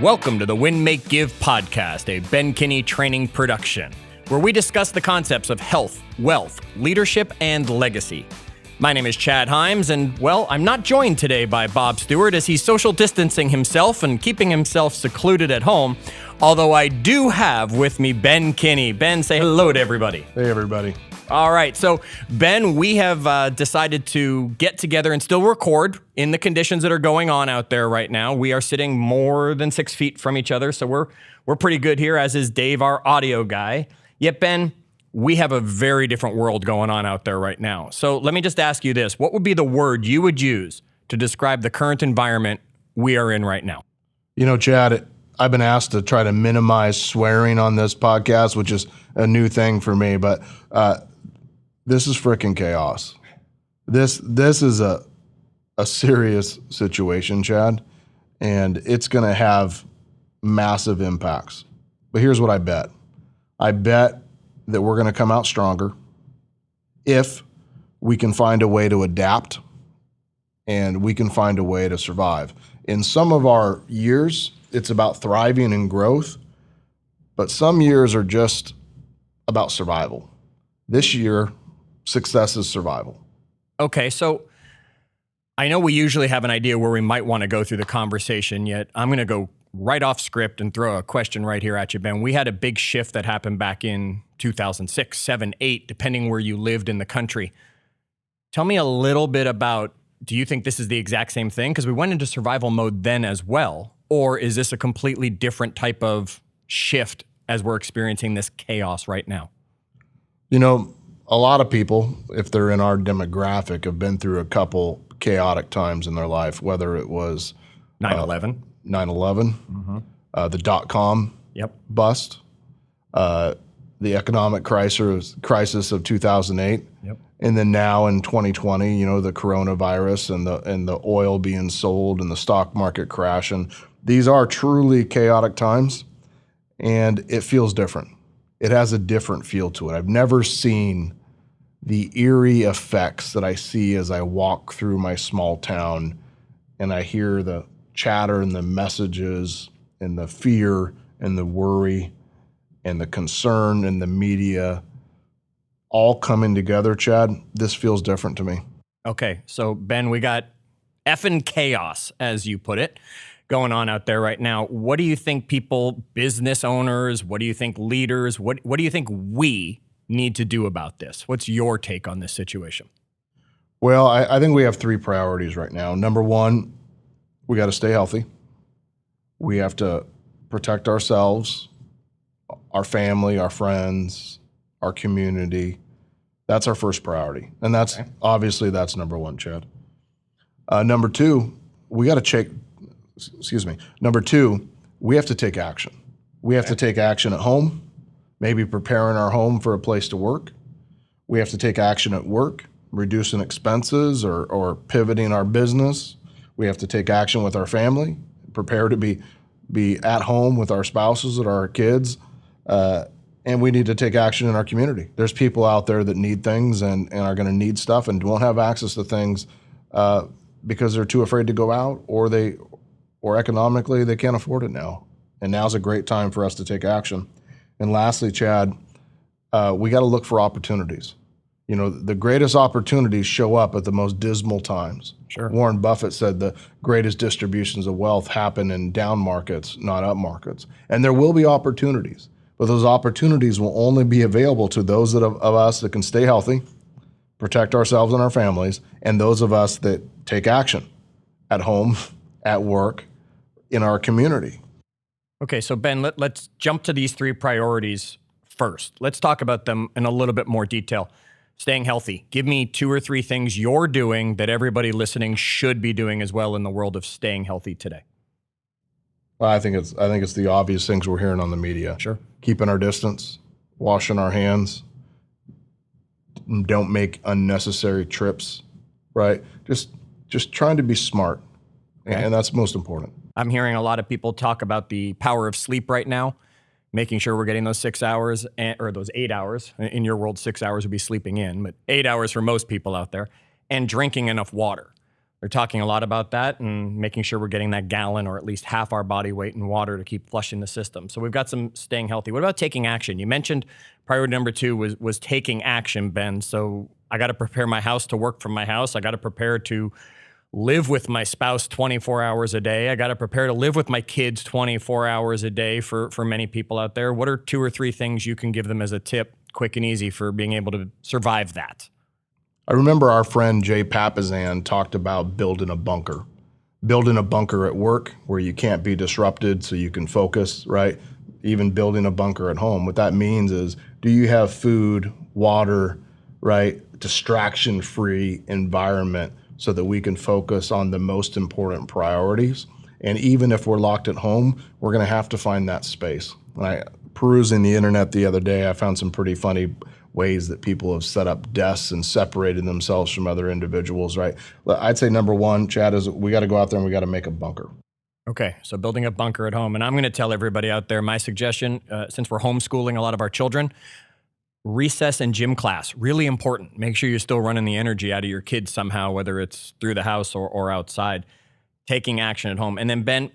Welcome to the Win, Make, Give podcast, a Ben Kinney training production, where we discuss the concepts of health, wealth, leadership, and legacy. My name is Chad Hyams, and, well, I'm not joined today by Bob Stewart as he's social distancing himself and keeping himself secluded at home, although I do have with me Ben Kinney. Ben, say hello to everybody. Hey, everybody. All right. So, Ben, we have decided to get together and still record in the conditions that are going on out there right now. We are sitting more than 6 feet from each other, so we're pretty good here, as is Dave, our audio guy. Yet, Ben, we have a very different world going on out there right now. So let me just ask you this. What would be the word you would use to describe the current environment we are in right now? You know, Chad, I've been asked to try to minimize swearing on this podcast, which is a new thing for me, but this is freaking chaos. This is a serious situation, Chad, and it's going to have massive impacts. But here's what I bet. I bet that we're going to come out stronger if we can find a way to adapt and we can find a way to survive. In some of our years, it's about thriving and growth, but some years are just about survival. This year, success is survival. Okay, so I know we usually have an idea where we might want to go through the conversation, yet I'm going to go right off script and throw a question right here at you, Ben. We had a big shift that happened back in 2006, 7, 8, depending where you lived in the country. Tell me a little bit about, do you think this is the exact same thing? Because we went into survival mode then as well. Or is this a completely different type of shift as we're experiencing this chaos right now? You know, a lot of people, if they're in our demographic, have been through a couple chaotic times in their life, whether it was 9/11. 9/11, the dot-com bust, the economic crisis of 2008, and then now in 2020, you know, the coronavirus and the oil being sold and the stock market crashing. These are truly chaotic times, and it feels different. It has a different feel to it. I've never seen the eerie effects that I see as I walk through my small town and I hear the chatter and the messages and the fear and the worry and the concern and the media all coming together, Chad. This feels different to me. Okay, so Ben, we got effing chaos, as you put it, going on out there right now. What do you think people, business owners, what do you think leaders, what do you think we need to do about this? What's your take on this situation? Well, I think we have three priorities right now. Number one, we got to stay healthy. We have to protect ourselves, our family, our friends, our community. That's our first priority. And that's obviously that's number one, Chad. Number two, we got to Number two, we have to take action. We have to take action at home, maybe preparing our home for a place to work. We have to take action at work, reducing expenses or pivoting our business. We have to take action with our family, prepare to be at home with our spouses and our kids, and we need to take action in our community. There's people out there that need things and are going to need stuff and won't have access to things because they're too afraid to go out or economically they can't afford it now. And now's a great time for us to take action. And lastly, Chad, we got to look for opportunities. You know, the greatest opportunities show up at the most dismal times. Sure. Warren Buffett said the greatest distributions of wealth happen in down markets, not up markets. And there will be opportunities, but those opportunities will only be available to those of us that can stay healthy, protect ourselves and our families, and those of us that take action at home, at work, in our community. Okay, so Ben, let's jump to these three priorities first. Let's talk about them in a little bit more detail. Staying healthy. Give me 2 or 3 things you're doing that everybody listening should be doing as well in the world of staying healthy today. Well, I think it's the obvious things we're hearing on the media. Sure. Keeping our distance, washing our hands, don't make unnecessary trips, right? Just trying to be smart, and that's most important. I'm hearing a lot of people talk about the power of sleep right now, making sure we're getting those 6 hours, or those 8 hours. In your world, 6 hours would be sleeping in, but 8 hours for most people out there, and drinking enough water. They're talking a lot about that and making sure we're getting that gallon or at least half our body weight in water to keep flushing the system. So we've got some staying healthy. What about taking action? You mentioned priority number 2 was taking action, Ben. So I got to prepare my house to work from my house. I got to prepare to live with my spouse 24 hours a day. I got to prepare to live with my kids 24 hours a day for many people out there. What are 2 or 3 things you can give them as a tip, quick and easy, for being able to survive that? I remember our friend Jay Papazan talked about building a bunker. Building a bunker at work where you can't be disrupted so you can focus, right? Even building a bunker at home. What that means is, do you have food, water, right? Distraction-free environment so that we can focus on the most important priorities. And even if we're locked at home, we're gonna have to find that space. When I perusing the internet the other day, I found some pretty funny ways that people have set up desks and separated themselves from other individuals, right? I'd say number 1, Chad, is we got to go out there and we got to make a bunker. Okay, so building a bunker at home. And I'm going to tell everybody out there, my suggestion, since we're homeschooling a lot of our children, recess and gym class, really important. Make sure you're still running the energy out of your kids somehow, whether it's through the house or outside. Taking action at home. And then, Ben,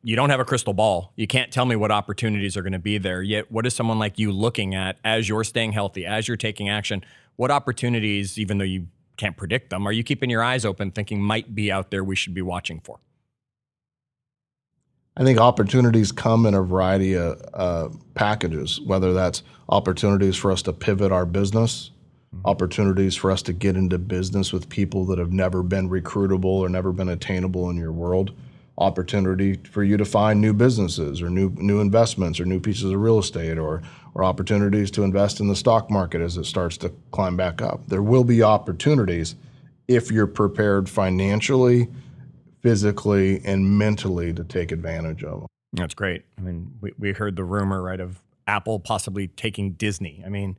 you don't have a crystal ball. You can't tell me what opportunities are going to be there. Yet, what is someone like you looking at as you're staying healthy, as you're taking action? What opportunities, even though you can't predict them, are you keeping your eyes open thinking might be out there we should be watching for? I think opportunities come in a variety of packages, whether that's opportunities for us to pivot our business, opportunities for us to get into business with people that have never been recruitable or never been attainable in your world, opportunity for you to find new businesses or new investments or new pieces of real estate or opportunities to invest in the stock market as it starts to climb back up. There will be opportunities if you're prepared financially, physically, and mentally to take advantage of them. That's great. I mean, we heard the rumor, right, of Apple possibly taking Disney. I mean,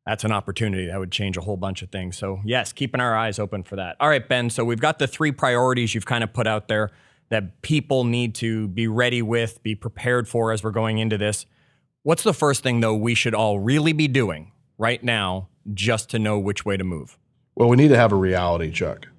that's an opportunity that would change a whole bunch of things. So yes, keeping our eyes open for that. All right, Ben, so we've got the 3 priorities you've kind of put out there that people need to be ready with, be prepared for as we're going into this. What's the first thing, though, we should all really be doing right now just to know which way to move? Well, we need to have a reality check.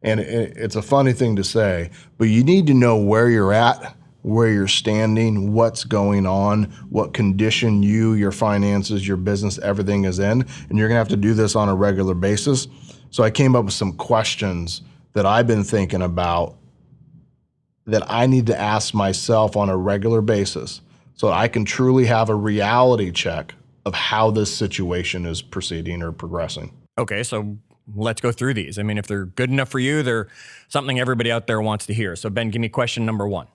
And it's a funny thing to say, but you need to know where you're at, where you're standing, what's going on, what condition you, your finances, your business, everything is in. And you're going to have to do this on a regular basis. So I came up with some questions that I've been thinking about that I need to ask myself on a regular basis so I can truly have a reality check of how this situation is proceeding or progressing. Okay, so let's go through these. I mean, if they're good enough for you, they're something everybody out there wants to hear. So Ben, give me question number 1.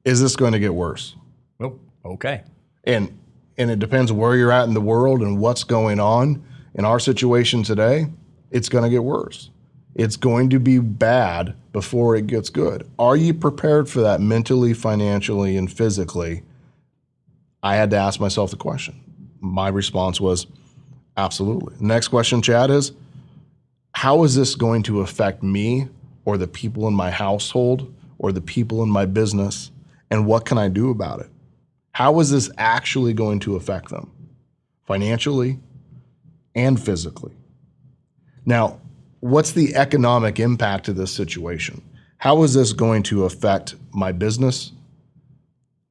Is this going to get worse? Oh, okay. And it depends where you're at in the world and what's going on. In our situation today, it's going to get worse. It's going to be bad before it gets good. Are you prepared for that mentally, financially, and physically? I had to ask myself the question. My response was absolutely. Next question, Chad, is how is this going to affect me or the people in my household or the people in my business, and what can I do about it? How is this actually going to affect them financially and physically? Now, what's the economic impact of this situation? How is this going to affect my business,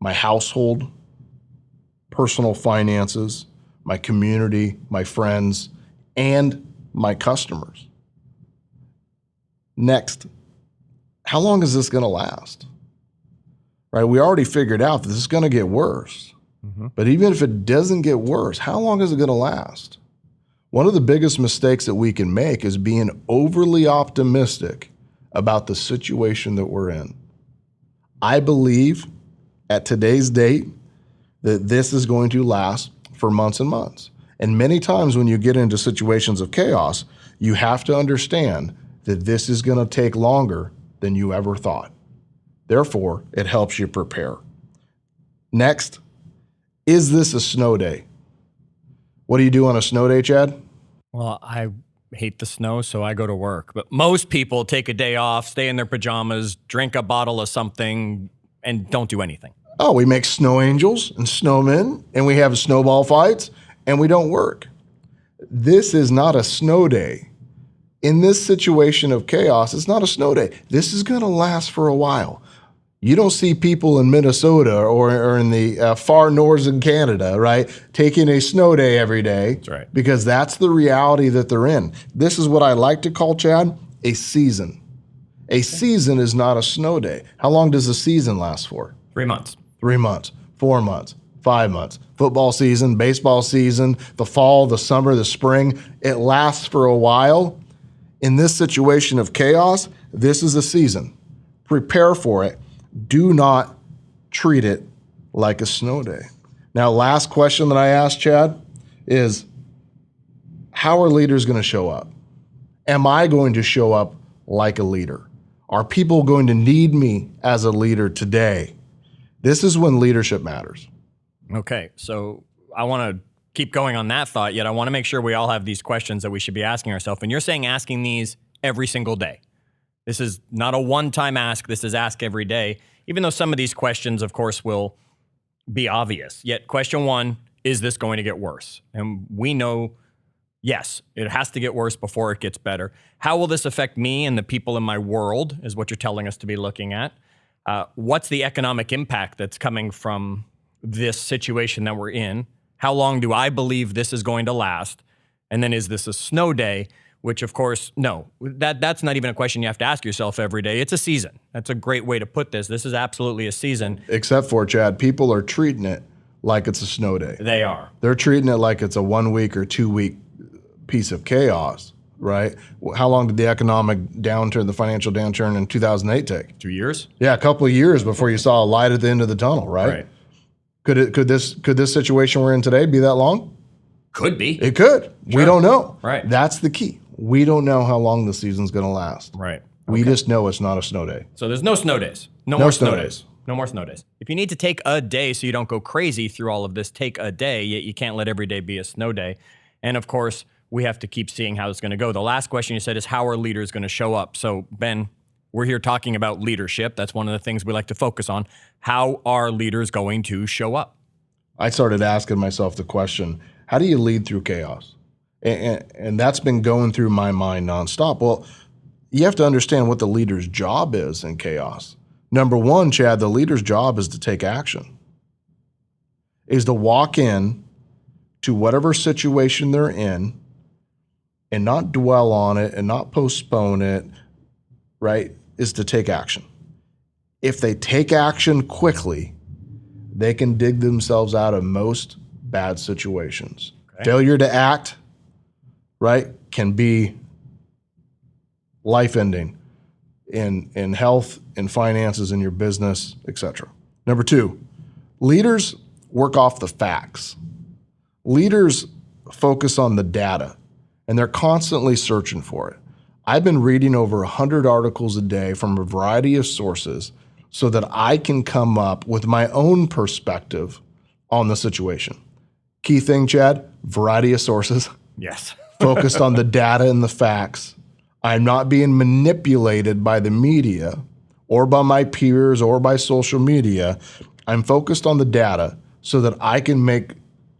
my household, personal finances, my community, my friends, and my customers? Next, how long is this going to last? Right? We already figured out that this is going to get worse. But even if it doesn't get worse, how long is it going to last? One of the biggest mistakes that we can make is being overly optimistic about the situation that we're in. I believe at today's date that this is going to last for months and months. And many times when you get into situations of chaos, you have to understand that this is going to take longer than you ever thought. Therefore, it helps you prepare. Next, is this a snow day? What do you do on a snow day, Chad? Well, I hate the snow, so I go to work. But most people take a day off, stay in their pajamas, drink a bottle of something, and don't do anything. Oh, we make snow angels and snowmen, and we have snowball fights, and we don't work. This is not a snow day. In this situation of chaos, it's not a snow day. This is going to last for a while. You don't see people in Minnesota or in the far northern Canada, right, taking a snow day every day. That's right. Because that's the reality that they're in. This is what I like to call, Chad, a season. A season is not a snow day. How long does a season last for? 3 months. 3 months, 4 months, 5 months. Football season, baseball season, the fall, the summer, the spring. It lasts for a while. In this situation of chaos, this is a season. Prepare for it. Do not treat it like a snow day. Now, last question that I asked, Chad, is how are leaders going to show up? Am I going to show up like a leader? Are people going to need me as a leader today? This is when leadership matters. Okay, so I want to keep going on that thought, yet I want to make sure we all have these questions that we should be asking ourselves. And you're saying asking these every single day. This is not a one-time ask. This is ask every day, even though some of these questions, of course, will be obvious. Yet question one, is this going to get worse? And we know, yes, it has to get worse before it gets better. How will this affect me and the people in my world is what you're telling us to be looking at. What's the economic impact that's coming from this situation that we're in? How long do I believe this is going to last? And then is this a snow day? Which, of course, no, that's not even a question you have to ask yourself every day. It's a season. That's a great way to put this. This is absolutely a season. Except for, Chad, people are treating it like it's a snow day. They are. They're treating it like it's a 1 week or 2 week piece of chaos, right? How long did the economic downturn, the financial downturn in 2008 take? 2 years? Yeah, a couple of years before you saw a light at the end of the tunnel, right? Could this situation we're in today be that long? Could be. It could. Sure. We don't know. Right. That's the key. We don't know how long the season's going to last. Right. We just know it's not a snow day. So there's no snow days. No more snow days. No more snow days. If you need to take a day so you don't go crazy through all of this, take a day, yet you can't let every day be a snow day. And of course, we have to keep seeing how it's going to go. The last question you said is, how are leaders going to show up? So Ben, we're here talking about leadership. That's one of the things we like to focus on. How are leaders going to show up? I started asking myself the question, how do you lead through chaos? And that's been going through my mind nonstop. Well, you have to understand what the leader's job is in chaos. Number one, Chad, the leader's job is to take action, is to walk in to whatever situation they're in and not dwell on it and not postpone it, right, is to take action. If they take action quickly, they can dig themselves out of most bad situations. Okay. Failure to act, right, can be life-ending in health, in finances, in your business, etc. Number two, leaders work off the facts. Leaders focus on the data, and they're constantly searching for it. I've been reading over 100 articles a day from a variety of sources so that I can come up with my own perspective on the situation. Key thing, Chad, variety of sources. Yes. Focused on the data and the facts. I'm not being manipulated by the media or by my peers or by social media. I'm focused on the data so that I can make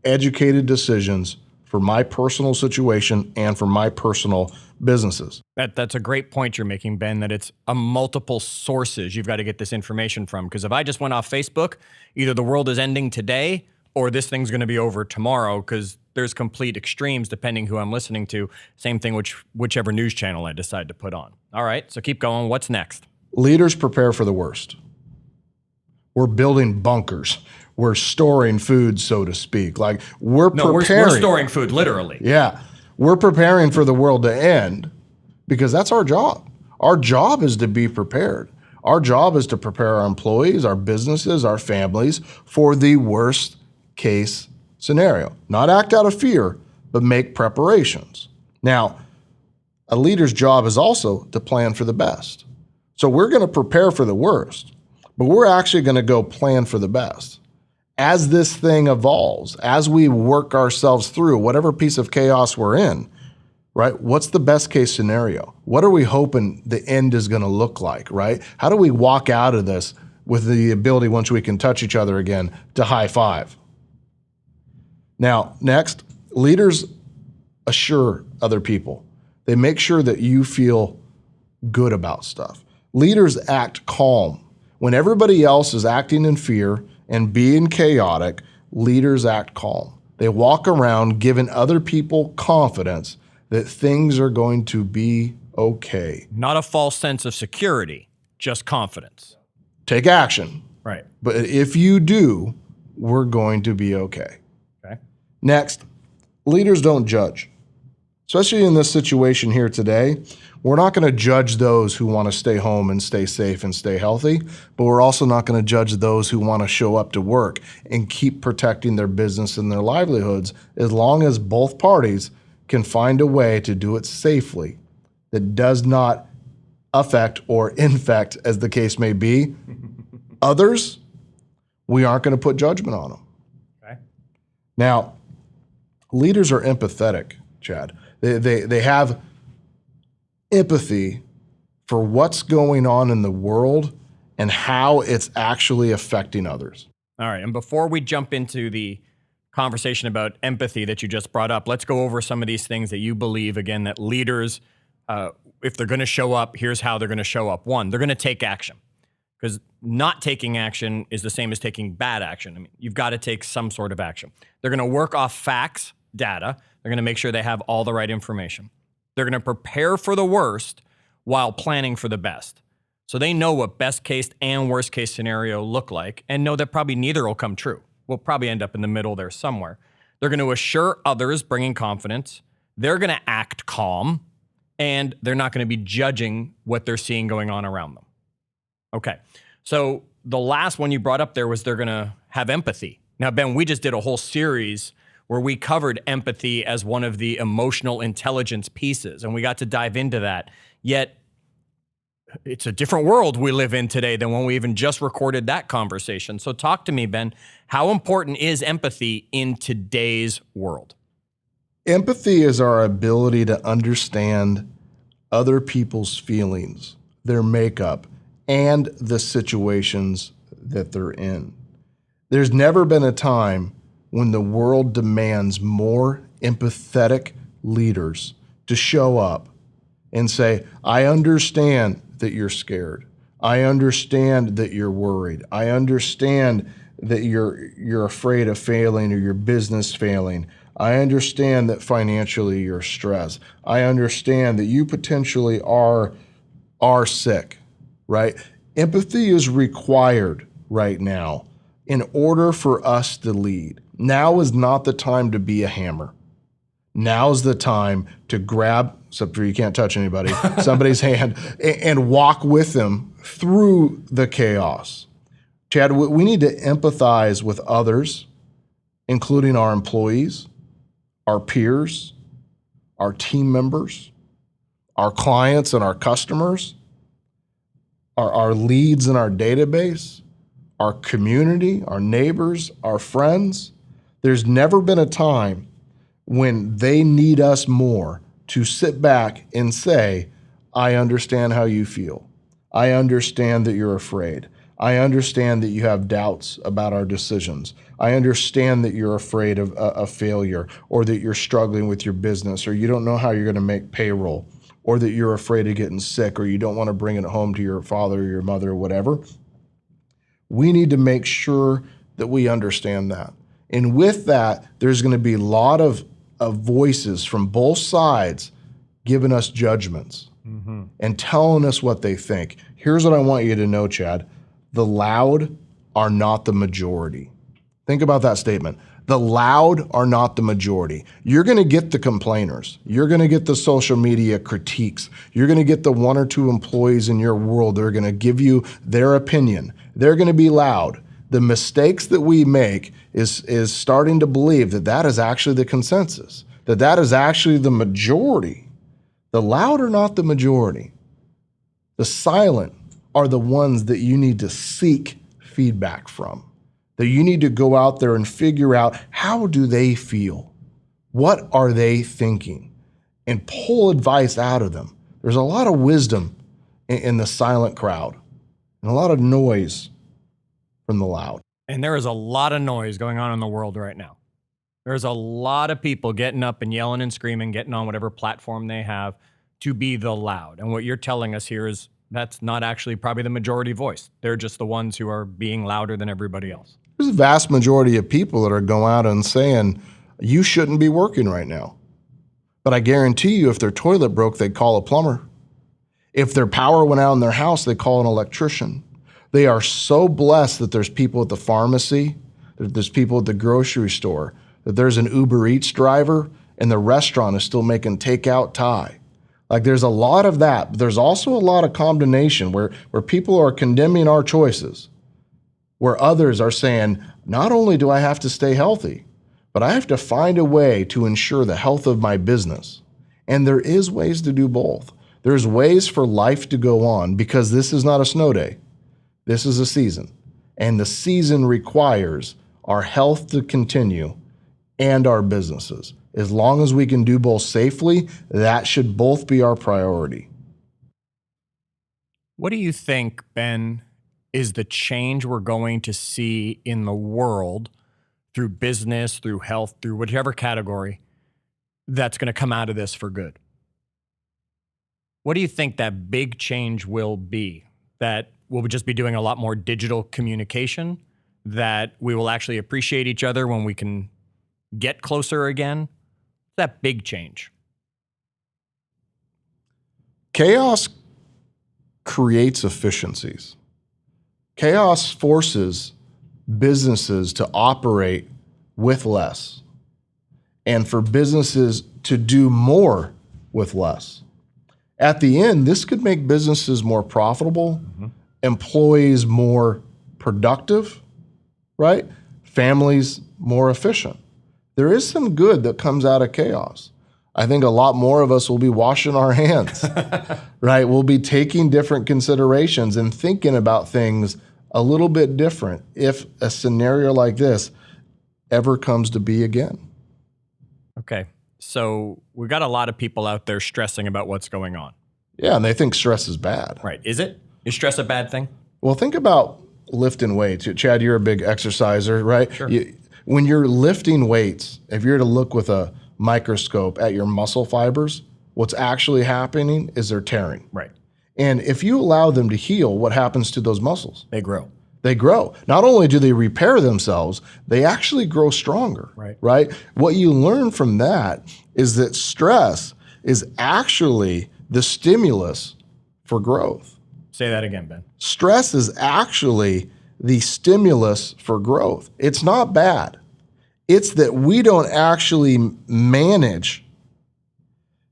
educated decisions for my personal situation and for my personal businesses. That's a great point you're making, Ben, that it's a multiple sources you've got to get this information from. Because if I just went off Facebook, either the world is ending today or this thing's going to be over tomorrow, because there's complete extremes depending who I'm listening to. Same thing whichever news channel I decide to put on. All right, so keep going. What's next? Leaders prepare for the worst. We're building bunkers. We're storing food, so to speak. Like we're preparing. We're storing food, literally. Yeah. We're preparing for the world to end because that's our job. Our job is to be prepared. Our job is to prepare our employees, our businesses, our families for the worst case scenario. Not act out of fear, but make preparations. Now, a leader's job is also to plan for the best. So we're going to prepare for the worst, but we're actually going to go plan for the best. As this thing evolves, as we work ourselves through whatever piece of chaos we're in, right? What's the best case scenario? What are we hoping the end is going to look like, right? How do we walk out of this with the ability, once we can touch each other again, to high five? Now, next, leaders assure other people. They make sure that you feel good about stuff. Leaders act calm. When everybody else is acting in fear and being chaotic, leaders act calm. They walk around giving other people confidence that things are going to be okay. Not a false sense of security, just confidence. Take action. Right. But if you do, we're going to be okay. Okay. Next, leaders don't judge. Especially in this situation here today, we're not going to judge those who want to stay home and stay safe and stay healthy, but we're also not going to judge those who want to show up to work and keep protecting their business and their livelihoods, as long as both parties can find a way to do it safely that does not affect or infect, as the case may be, others. We aren't going to put judgment on them. Okay. Now, leaders are empathetic, Chad. They have empathy for what's going on in the world and how it's actually affecting others. All right. And before we jump into the conversation about empathy that you just brought up, let's go over some of these things that you believe, again, that leaders, if they're going to show up, here's how they're going to show up. One, they're going to take action, because not taking action is the same as taking bad action. I mean, you've got to take some sort of action. They're going to work off facts, data. They're going to make sure they have all the right information. They're going to prepare for the worst while planning for the best. So they know what best case and worst case scenario look like, and know that probably neither will come true. We'll probably end up in the middle there somewhere. They're going to assure others, bringing confidence. They're going to act calm, and they're not going to be judging what they're seeing going on around them. Okay. So the last one you brought up there was they're going to have empathy. Now, Ben, we just did a whole series where we covered empathy as one of the emotional intelligence pieces, and we got to dive into that. Yet, it's a different world we live in today than when we even just recorded that conversation. So talk to me, Ben. How important is empathy in today's world? Empathy is our ability to understand other people's feelings, their makeup, and the situations that they're in. There's never been a time when the world demands more empathetic leaders to show up and say, I understand that you're scared. I understand that you're worried. I understand that you're afraid of failing or your business failing. I understand that financially you're stressed. I understand that you potentially are sick, right? Empathy is required right now in order for us to lead. Now is not the time to be a hammer. Now is the time to grab, except for you can't touch anybody, somebody's hand, and walk with them through the chaos. Chad, we need to empathize with others, including our employees, our peers, our team members, our clients and our customers, our leads in our database, our community, our neighbors, our friends. There's never been a time when they need us more to sit back and say, I understand how you feel. I understand that you're afraid. I understand that you have doubts about our decisions. I understand that you're afraid of failure, or that you're struggling with your business, or you don't know how you're going to make payroll, or that you're afraid of getting sick, or you don't want to bring it home to your father or your mother or whatever. We need to make sure that we understand that. And with that, there's going to be a lot of voices from both sides giving us judgments and telling us what they think. Here's what I want you to know, Chad. The loud are not the majority. Think about that statement. The loud are not the majority. You're going to get the complainers. You're going to get the social media critiques. You're going to get the one or two employees in your world that are going to give you their opinion. They're going to be loud. The mistakes that we make is starting to believe that that is actually the consensus, that is actually the majority. The loud are not the majority. The silent are the ones that you need to seek feedback from, that you need to go out there and figure out, how do they feel? What are they thinking? And pull advice out of them. There's a lot of wisdom in the silent crowd and a lot of noise from the loud. And there is a lot of noise going on in the world right now. There's a lot of people getting up and yelling and screaming, getting on whatever platform they have, to be the loud. And what you're telling us here is that's not actually probably the majority voice. They're just the ones who are being louder than everybody else. There's a vast majority of people that are going out and saying, you shouldn't be working right now. But I guarantee you, if their toilet broke, they'd call a plumber. If their power went out in their house, they call an electrician. They are so blessed that there's people at the pharmacy, that there's people at the grocery store, that there's an Uber Eats driver, and the restaurant is still making takeout Thai. Like, there's a lot of that, but there's also a lot of condemnation where people are condemning our choices, where others are saying, not only do I have to stay healthy, but I have to find a way to ensure the health of my business. And there is ways to do both. There's ways for life to go on, because this is not a snow day. This is a season. And the season requires our health to continue and our businesses. As long as we can do both safely, that should both be our priority. What do you think, Ben, is the change we're going to see in the world through business, through health, through whichever category, that's going to come out of this for good? What do you think that big change will be? That we'll just be doing a lot more digital communication? That we will actually appreciate each other when we can get closer again? That big change. Chaos creates efficiencies. Chaos forces businesses to operate with less, and for businesses to do more with less. At the end, this could make businesses more profitable, employees more productive, right? Families more efficient. There is some good that comes out of chaos. I think a lot more of us will be washing our hands, right? We'll be taking different considerations and thinking about things a little bit different if a scenario like this ever comes to be again. Okay. So we've got a lot of people out there stressing about what's going on. Yeah, and they think stress is bad. Right. Is it? Is stress a bad thing? Well, think about lifting weights. Chad, you're a big exerciser, right? Sure. When you're lifting weights, if you're to look with a microscope at your muscle fibers, what's actually happening is they're tearing. Right. And if you allow them to heal, what happens to those muscles? They grow. They grow. Not only do they repair themselves, they actually grow stronger. Right? What you learn from that is that stress is actually the stimulus for growth. Say that again, Ben. Stress is actually the stimulus for growth. It's not bad. It's that we don't actually manage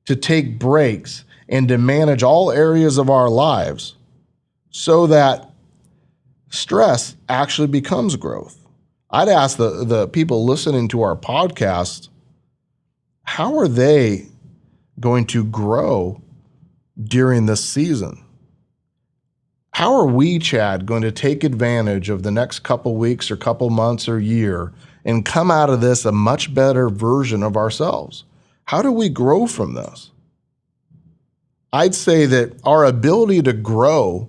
to take breaks and to manage all areas of our lives so that stress actually becomes growth. I'd ask the people listening to our podcast, how are they going to grow during this season? How are we, Chad, going to take advantage of the next couple weeks or couple months or year and come out of this a much better version of ourselves? How do we grow from this? I'd say that our ability to grow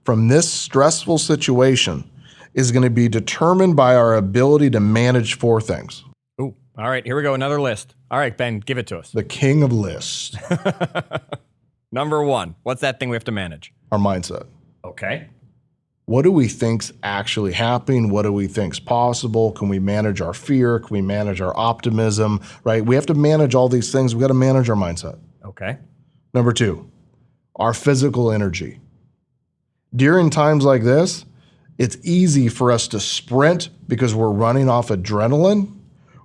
from this stressful situation is going to be determined by our ability to manage four things. Ooh, all right, here we go, another list. All right, Ben, give it to us. The king of lists. Number one, what's that thing we have to manage? Our mindset. Okay. What do we think's actually happening? What do we think's possible? Can we manage our fear? Can we manage our optimism? Right? We have to manage all these things. We've got to manage our mindset. Okay. Number two, our physical energy. During times like this, it's easy for us to sprint because we're running off adrenaline,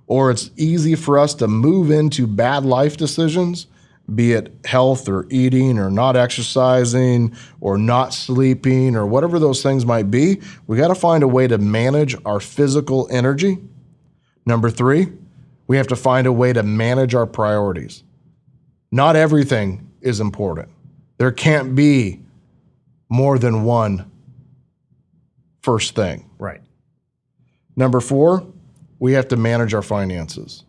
or it's easy for us to move into bad life decisions, be it health or eating or not exercising or not sleeping or whatever those things might be. We got to find a way to manage our physical energy. Number three, we have to find a way to manage our priorities. Not everything is important. There can't be more than one first thing. Right. Number four, we have to manage our finances.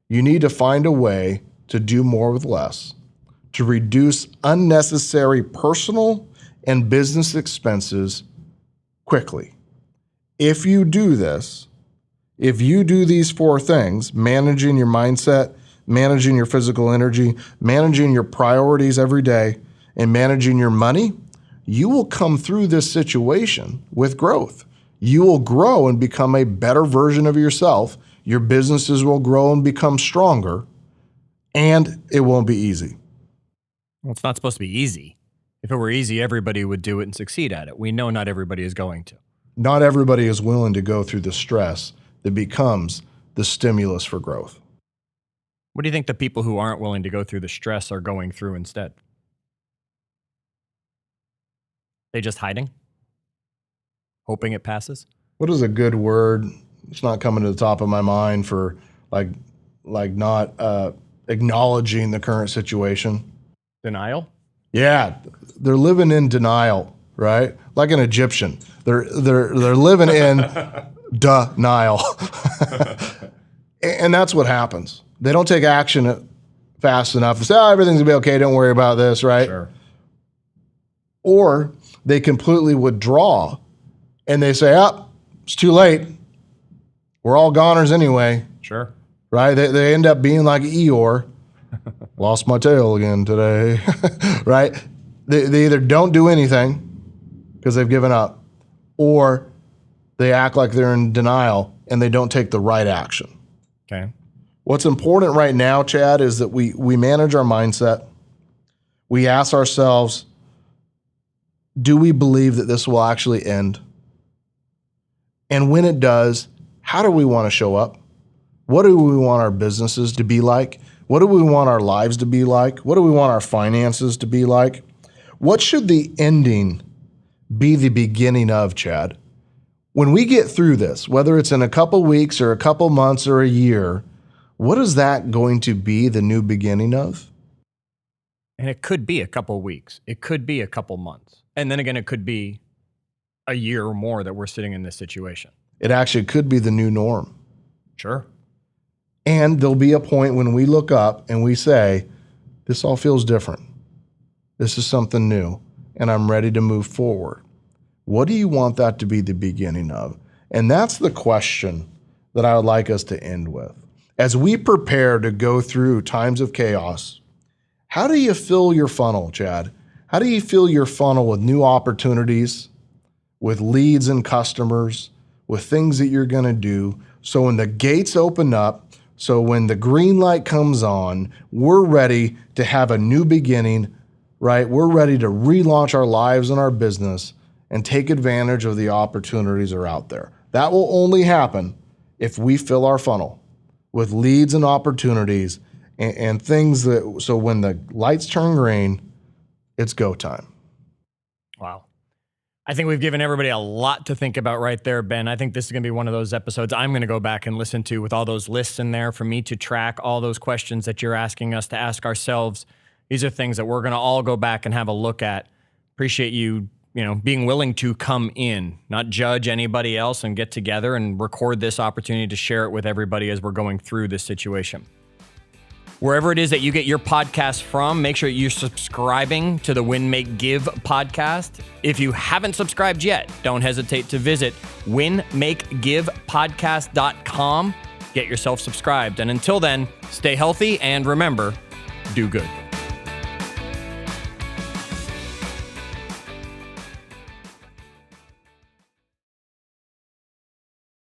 You need to find a way to do more with less, to reduce unnecessary personal and business expenses quickly. If you do this, if you do these four things, managing your mindset, managing your physical energy, managing your priorities every day, and managing your money, you will come through this situation with growth. You will grow and become a better version of yourself. Your businesses will grow and become stronger, and it won't be easy. Well, it's not supposed to be easy. If it were easy, everybody would do it and succeed at it. We know not everybody is going to. Not everybody is willing to go through the stress that becomes the stimulus for growth. What do you think the people who aren't willing to go through the stress are going through instead? They just hiding? Hoping it passes? What is a good word? It's not coming to the top of my mind for like not acknowledging the current situation. Denial? Yeah, they're living in denial, right? Like an Egyptian. They're living in denial. And that's what happens. They don't take action fast enough to say, oh, everything's gonna be okay, don't worry about this, right? Sure. Or they completely withdraw and they say, oh, it's too late. We're all goners anyway. Sure. Right? They end up being like Eeyore. Lost my tail again today. Right? They either don't do anything because they've given up, or they act like they're in denial and they don't take the right action. Okay. What's important right now, Chad, is that we manage our mindset. We ask ourselves, do we believe that this will actually end? And when it does, how do we want to show up? What do we want our businesses to be like? What do we want our lives to be like? What do we want our finances to be like? What should the ending be the beginning of, Chad? When we get through this, whether it's in a couple weeks or a couple months or a year, what is that going to be the new beginning of? And it could be a couple weeks. It could be a couple months. And then again, it could be a year or more that we're sitting in this situation. It actually could be the new norm. Sure. And there'll be a point when we look up and we say, this all feels different. This is something new, and I'm ready to move forward. What do you want that to be the beginning of? And that's the question that I would like us to end with. As we prepare to go through times of chaos, how do you fill your funnel, Chad? How do you fill your funnel with new opportunities, with leads and customers, with things that you're going to do? So when the gates open up, so when the green light comes on, we're ready to have a new beginning, right? We're ready to relaunch our lives and our business and take advantage of the opportunities that are out there. That will only happen if we fill our funnel with leads and opportunities and things that, so when the lights turn green, it's go time. Wow. I think we've given everybody a lot to think about right there, Ben. I think this is going to be one of those episodes I'm going to go back and listen to with all those lists in there for me to track all those questions that you're asking us to ask ourselves. These are things that we're going to all go back and have a look at. Appreciate you, being willing to come in, not judge anybody else, and get together and record this opportunity to share it with everybody as we're going through this situation. Wherever it is that you get your podcast from, make sure you're subscribing to the Win, Make, Give podcast. If you haven't subscribed yet, don't hesitate to visit winmakegivepodcast.com. Get yourself subscribed. And until then, stay healthy and remember, do good.